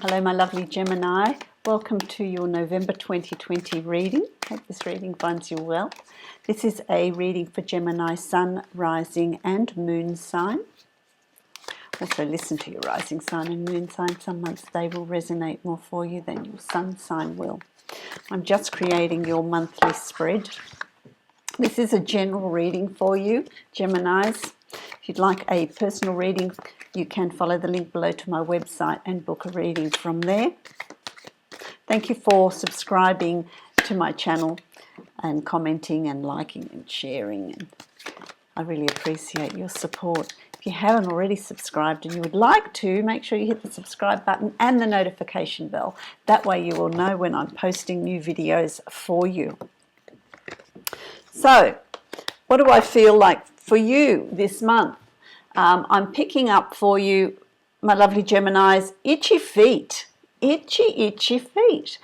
Hello, my lovely Gemini. Welcome to your November 2020 reading. Hope this reading finds you well. This is a reading for Gemini Sun, Rising and Moon sign. Also listen to your rising sign and moon sign. Some months they will resonate more for you than your sun sign will. I'm just creating your monthly spread. This is a general reading for you, Geminis. If you'd like a personal reading, you can follow the link below to my website and book a reading from there. Thank you for subscribing to my channel and commenting and liking and sharing. And I really appreciate your support. If you haven't already subscribed and you would like to, make sure you hit the subscribe button and the notification bell. That way you will know when I'm posting new videos for you. So, what do I feel like for you this month? I'm picking up for you, my lovely Geminis, itchy feet. Itchy feet.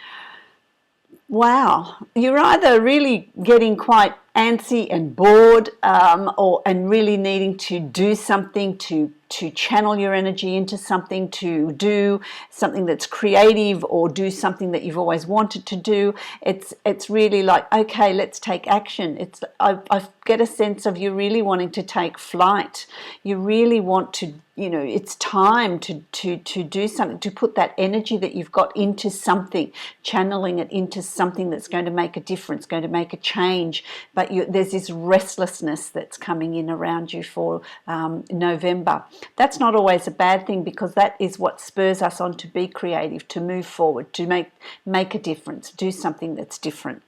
Wow, you're either really getting quite antsy and bored and really needing to do something to channel your energy into something, to do something that's creative or do something that you've always wanted to do. It's really like, okay, let's take action. I get a sense of you really wanting to take flight. You really want to, it's time to do something, to put that energy that you've got into something, channeling it into something that's going to make a difference, going to make a change. But there's this restlessness that's coming in around you for November. That's not always a bad thing, because that is what spurs us on to be creative, to move forward, to make a difference, do something that's different.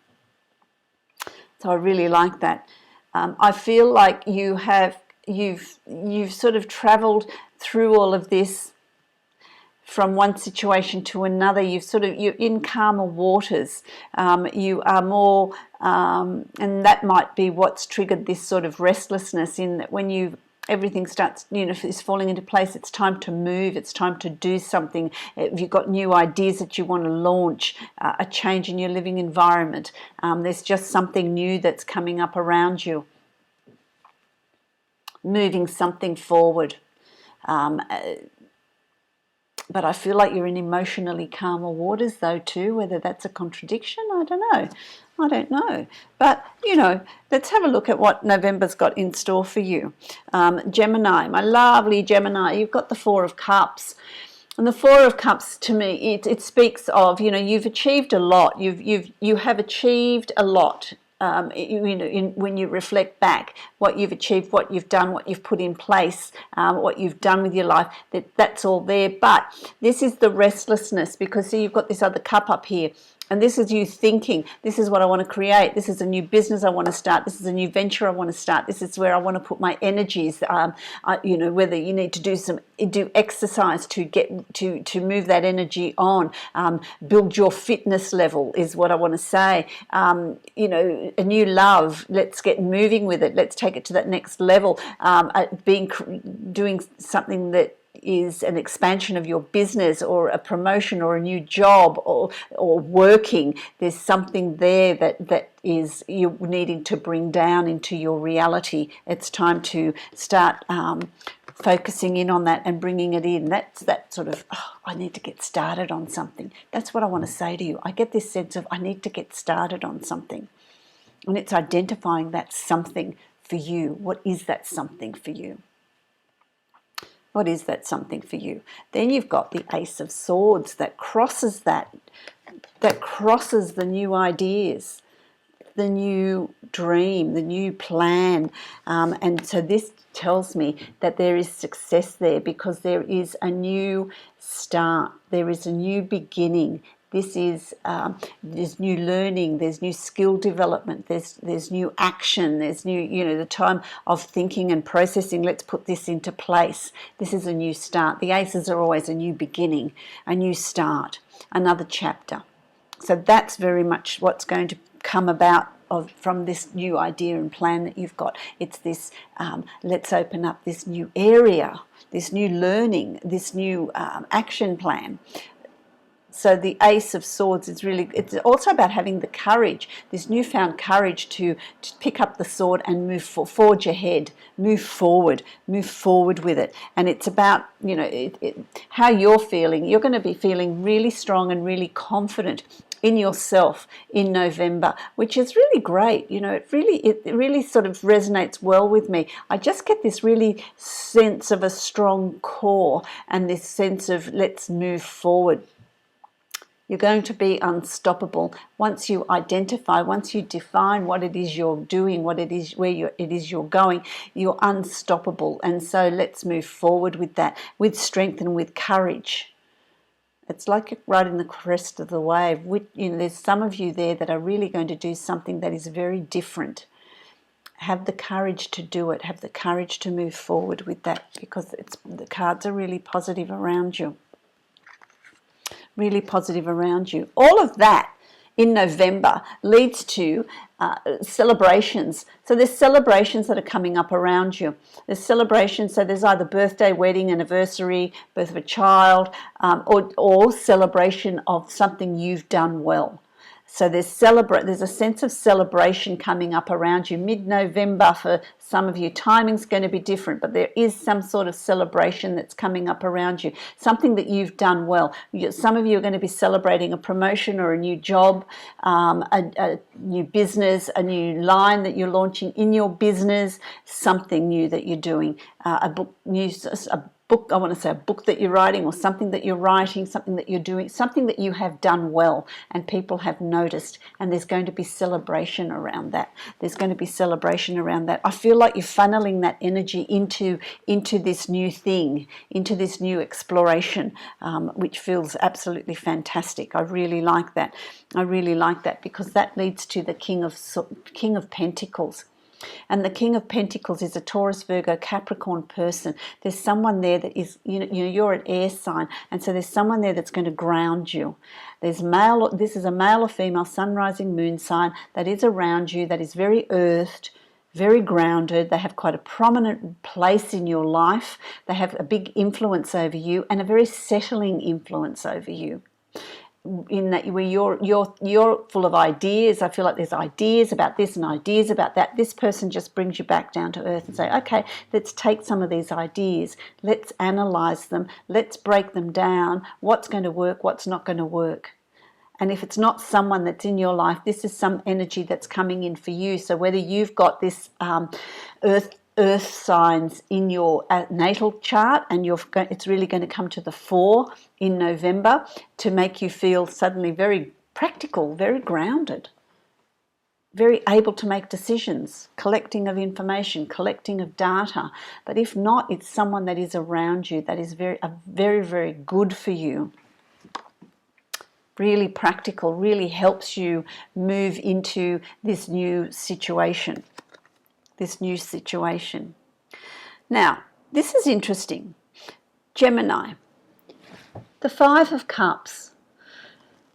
So I really like that. I feel like you've sort of traveled through all of this from one situation to another. You're in calmer waters. You are more, and that might be what's triggered this sort of restlessness, in that when everything starts, is falling into place, it's time to move, it's time to do something. If you've got new ideas that you want to launch, a change in your living environment, there's just something new that's coming up around you, moving something forward. But I feel like you're in emotionally calmer waters though too. Whether that's a contradiction, I don't know. But, let's have a look at what November's got in store for you. Gemini, my lovely Gemini, you've got the Four of Cups. And the Four of Cups, to me, it speaks of, you've achieved a lot. You have achieved a lot. When you reflect back, what you've achieved, what you've done, what you've put in place, what you've done with your life, that's all there. But this is the restlessness, because see, you've got this other cup up here. And this is you thinking, this is what I want to create. This is a new business I want to start. This is a new venture I want to start. This is where I want to put my energies. Whether you need to do exercise to get to move that energy on. Build your fitness level is what I want to say. A new love. Let's get moving with it. Let's take it to that next level. Doing something that is an expansion of your business, or a promotion, or a new job, or working. There's something there that is you needing to bring down into your reality. It's time to start focusing in on that and bringing it in. That's that sort of, I need to get started on something. That's what I want to say to you. I get this sense of I need to get started on something. And it's identifying that something for you. What is that something for you? What is that something for you? Then you've got the Ace of Swords that crosses that crosses the new ideas, the new dream, the new plan. And so this tells me that there is success there, because there is a new start. There is a new beginning. This is there's new learning, there's new skill development, there's new action, there's new, the time of thinking and processing. Let's put this into place. This is a new start. The aces are always a new beginning, a new start, another chapter. So that's very much what's going to come about from this new idea and plan that you've got. It's this, let's open up this new area, this new learning, this new action plan. So the Ace of Swords is really, it's also about having the courage, this newfound courage to pick up the sword and forge ahead, move forward with it. And it's about, you know, how you're feeling. You're going to be feeling really strong and really confident in yourself in November, which is really great. You know, it really sort of resonates well with me. I just get this really sense of a strong core and this sense of let's move forward. You're going to be unstoppable once you identify, once you define what it is you're doing, what it is, it is you're going. You're unstoppable, and so let's move forward with that, with strength and with courage. It's like you're right in the crest of the wave. You know, there's some of you there that are really going to do something that is very different. Have the courage to do it. Have the courage to move forward with that, because the cards are really positive around you. Really positive around you. All of that in November leads to celebrations. So there's celebrations that are coming up around you. There's celebrations, so there's either birthday, wedding, anniversary, birth of a child, or celebration of something you've done well. So there's a sense of celebration coming up around you. Mid-November for some of you, timing's going to be different, but there is some sort of celebration that's coming up around you, something that you've done well. Some of you are going to be celebrating a promotion or a new job, a new business, a new line that you're launching in your business, something new that you're doing, a book that you're writing, or something that you're writing, something that you're doing, something that you have done well and people have noticed, and there's going to be celebration around that. There's going to be celebration around that. I feel like you're funneling that energy into this new thing, into this new exploration, which feels absolutely fantastic. I really like that. I really like that, because that leads to the King of Pentacles. And the King of Pentacles is a Taurus, Virgo, Capricorn person. There's someone there that is, you're an air sign, and so there's someone there that's going to ground you. This is a male or female, sun, rising, moon sign that is around you, that is very earthed, very grounded. They have quite a prominent place in your life. They have a big influence over you, and a very settling influence over you. In that, where you're full of ideas. I feel like there's ideas about this and ideas about that. This person just brings you back down to earth and say, okay, let's take some of these ideas, let's analyze them, let's break them down. What's going to work, what's not going to work? And if it's not someone that's in your life, this is some energy that's coming in for you. So whether you've got this earth signs in your natal chart, and it's really going to come to the fore in November to make you feel suddenly very practical, very grounded, very able to make decisions, collecting of information, collecting of data. But if not, it's someone that is around you that is very, very good for you. Really practical, really helps you move into this new situation. Now, this is interesting. Gemini, the Five of Cups.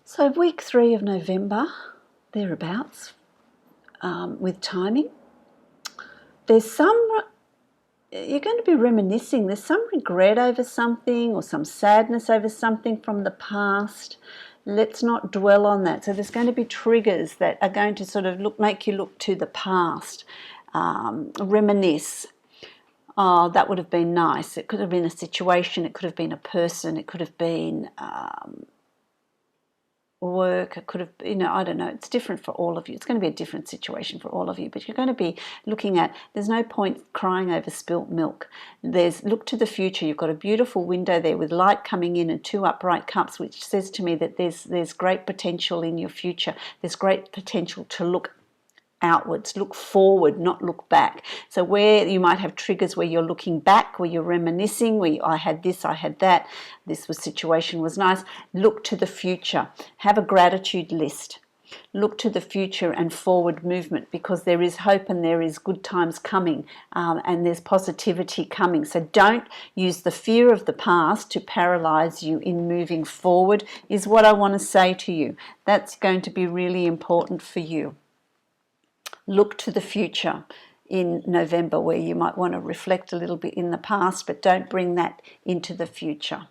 So week 3 of November, thereabouts, with timing. You're going to be reminiscing. There's some regret over something, or some sadness over something from the past. Let's not dwell on that. So there's going to be triggers that are going to sort of make you look to the past. Reminisce. Oh, that would have been nice. It could have been a situation, it could have been a person, it could have been work, it could have, I don't know. It's different for all of you. It's going to be a different situation for all of you, but you're going to be looking at, there's no point crying over spilt milk. Look to the future. You've got a beautiful window there with light coming in and 2 upright cups, which says to me that there's great potential in your future. There's great potential to look outwards, look forward, not look back. So where you might have triggers where you're looking back, where you're reminiscing, where I had this, I had that, situation was nice, look to the future. Have a gratitude list. Look to the future and forward movement, because there is hope and there is good times coming, and there's positivity coming. So don't use the fear of the past to paralyze you in moving forward, is what I want to say to you. That's going to be really important for you. Look to the future in November, where you might want to reflect a little bit in the past, but don't bring that into the future.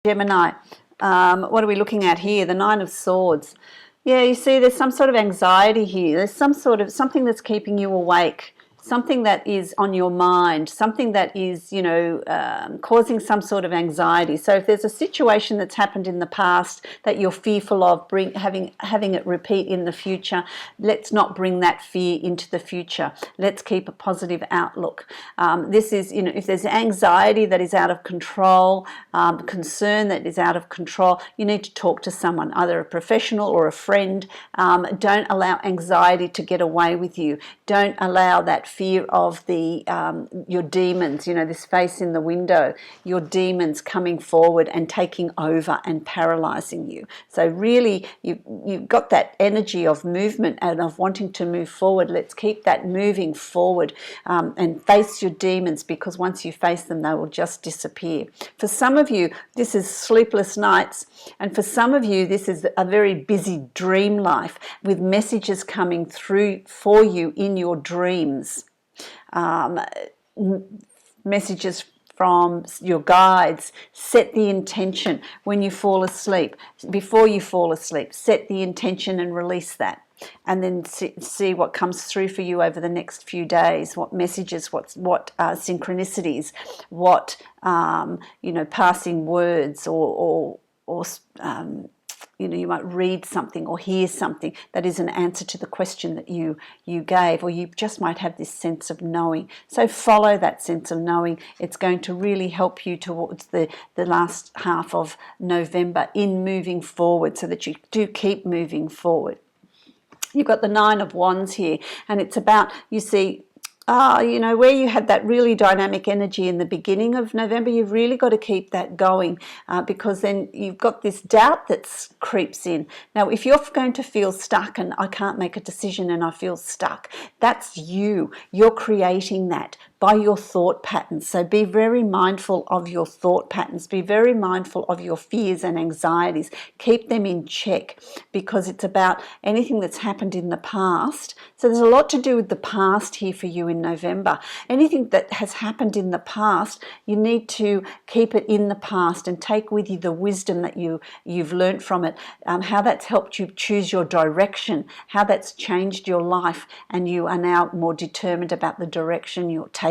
Gemini, What are we looking at here? The Nine of Swords. Yeah, you see there's some sort of anxiety here. There's some sort of something that's keeping you awake, something that is on your mind, something that is, causing some sort of anxiety. So if there's a situation that's happened in the past that you're fearful of having it repeat in the future, let's not bring that fear into the future. Let's keep a positive outlook. This is, if there's anxiety that is out of control, concern that is out of control, you need to talk to someone, either a professional or a friend. Don't allow anxiety to get away with you. Don't allow that fear of your demons, this face in the window, your demons coming forward and taking over and paralyzing you. So really, you've got that energy of movement and of wanting to move forward. Let's keep that moving forward and face your demons, because once you face them, they will just disappear. For some of you, this is sleepless nights, and for some of you, this is a very busy dream life with messages coming through for you in your dreams. Messages from your guides. Set the intention when you fall asleep. Before you fall asleep, set the intention and release that. And then see what comes through for you over the next few days. What messages, what synchronicities, what passing words, or you might read something or hear something that is an answer to the question that you gave, or you just might have this sense of knowing. So follow that sense of knowing. It's going to really help you towards the last half of November in moving forward, so that you do keep moving forward. You've got the Nine of Wands here, and it's about, where you had that really dynamic energy in the beginning of November, you've really got to keep that going, because then you've got this doubt that creeps in. Now, if you're going to feel stuck and I can't make a decision and I feel stuck, that's you. You're creating that by your thought patterns. So be very mindful of your thought patterns. Be very mindful of your fears and anxieties. Keep them in check, because it's about anything that's happened in the past. So there's a lot to do with the past here for you in November. Anything that has happened in the past, you need to keep it in the past and take with you the wisdom that you've learned from it, how that's helped you choose your direction, how that's changed your life, and you are now more determined about the direction you're taking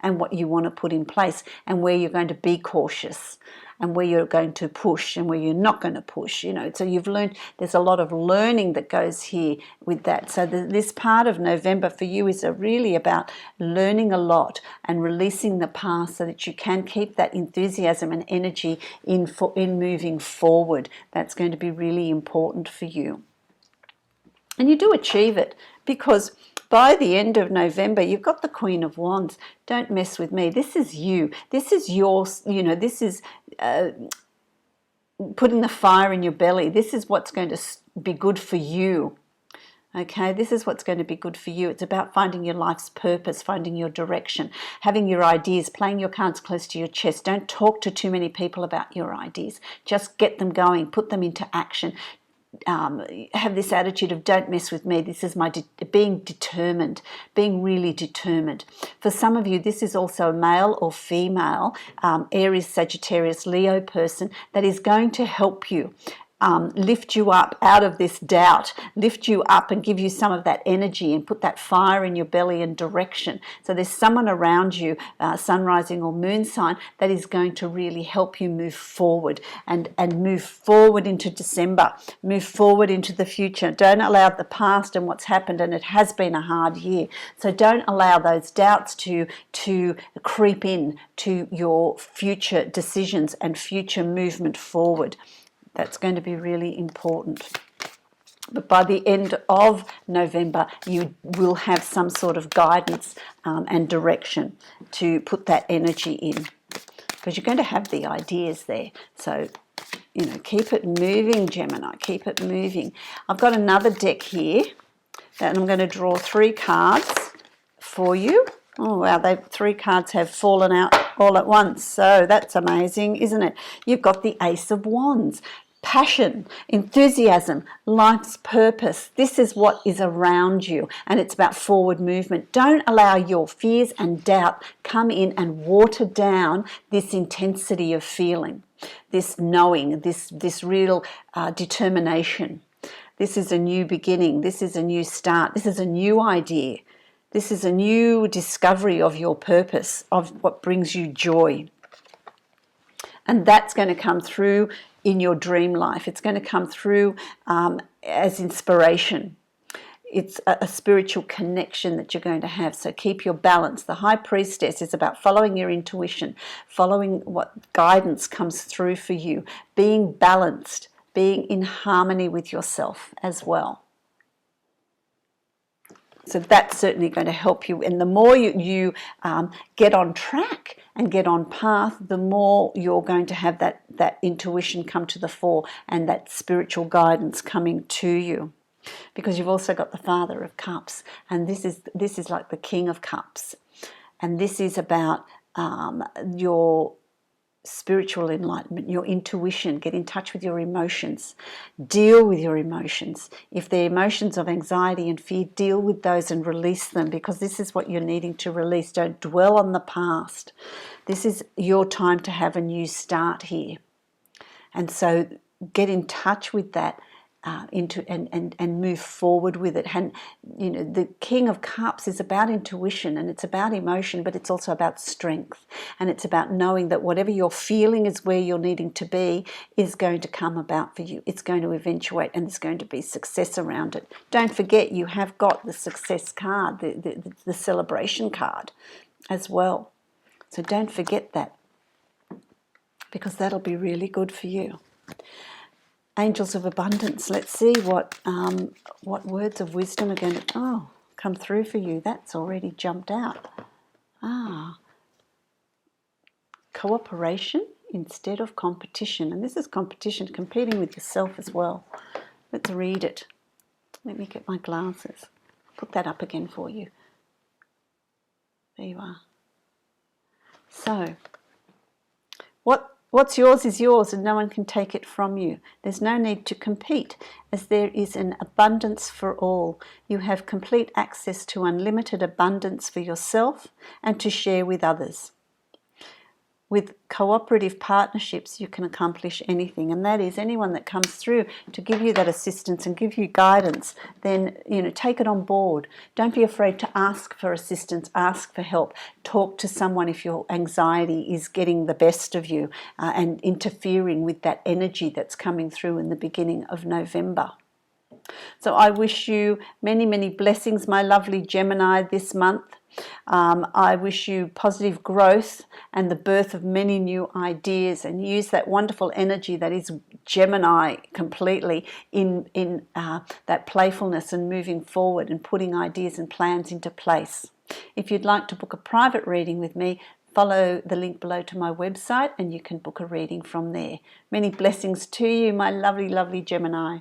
and what you want to put in place, and where you're going to be cautious and where you're going to push and where you're not going to push. So you've learned, there's a lot of learning that goes here with that. So this part of November for you is really about learning a lot and releasing the past, so that you can keep that enthusiasm and energy in moving forward. That's going to be really important for you. And you do achieve it, because by the end of November, you've got the Queen of Wands. Don't mess with me. This is you. This is yours. This is putting the fire in your belly. This is what's going to be good for you. Okay, this is what's going to be good for you. It's about finding your life's purpose, finding your direction, having your ideas, playing your cards close to your chest. Don't talk to too many people about your ideas. Just get them going, put them into action. Have this attitude of don't mess with me. This is my being determined, being really determined. For some of you, this is also a male or female, Aries, Sagittarius, Leo person that is going to help you. Lift you up out of this doubt, lift you up and give you some of that energy and put that fire in your belly and direction. So there's someone around you, sun rising or moon sign, that is going to really help you move forward and move forward into December, move forward into the future. Don't allow the past and what's happened, and it has been a hard year. So don't allow those doubts to creep in to your future decisions and future movement forward. That's going to be really important. But by the end of November, you will have some sort of guidance and direction to put that energy in, because you're going to have the ideas there. So, keep it moving, Gemini. Keep it moving. I've got another deck here, and I'm going to draw 3 cards for you. Oh, wow, 3 cards have fallen out all at once. So that's amazing, isn't it? You've got the Ace of Wands. Passion, enthusiasm, life's purpose. This is what is around you, and it's about forward movement. Don't allow your fears and doubt come in and water down this intensity of feeling. this knowing, this real determination. This is a new beginning. This is a new start. This is a new idea. This is a new discovery of your purpose, of what brings you joy. And that's going to come through in your dream life. It's going to come through as inspiration. It's a spiritual connection that you're going to have. So keep your balance. The High Priestess is about following your intuition, following what guidance comes through for you, being balanced, being in harmony with yourself as well. So that's certainly going to help you. And the more you get on track and get on path, the more you're going to have that intuition come to the fore and that spiritual guidance coming to you. Because you've also got the Father of Cups, and this is like the King of Cups, and this is about your spiritual enlightenment, your intuition. Get in touch with your emotions, deal with your emotions. If they're emotions of anxiety and fear, deal with those and release them, because this is what you're needing to release. Don't dwell on the past. This is your time to have a new start here, and so get in touch with that. And move forward with it. And you know, the King of Cups is about intuition and it's about emotion, but it's also about strength, and it's about knowing that whatever you're feeling is where you're needing to be is going to come about for you. It's going to eventuate, and there's going to be success around it. Don't forget, you have got the success card, the celebration card as well. So don't forget that, because that'll be really good for you. Angels of Abundance. Let's see what words of wisdom are going to come through for you. That's already jumped out. Cooperation instead of competition. And this is competition, competing with yourself as well. Let's read it. Let me get my glasses. Put that up again for you. There you are. So, what's yours is yours, and no one can take it from you. There's no need to compete, as there is an abundance for all. You have complete access to unlimited abundance for yourself and to share with others. With cooperative partnerships, you can accomplish anything, and that is anyone that comes through to give you that assistance and give you guidance, then, you know, take it on board. Don't be afraid to ask for assistance, ask for help. Talk to someone if your anxiety is getting the best of you and interfering with that energy that's coming through in the beginning of November. So I wish you many, many blessings, my lovely Gemini, this month. I wish you positive growth and the birth of many new ideas, and use that wonderful energy that is Gemini completely in that playfulness and moving forward and putting ideas and plans into place. If you'd like to book a private reading with me, follow the link below to my website and you can book a reading from there. Many blessings to you, my lovely, lovely Gemini.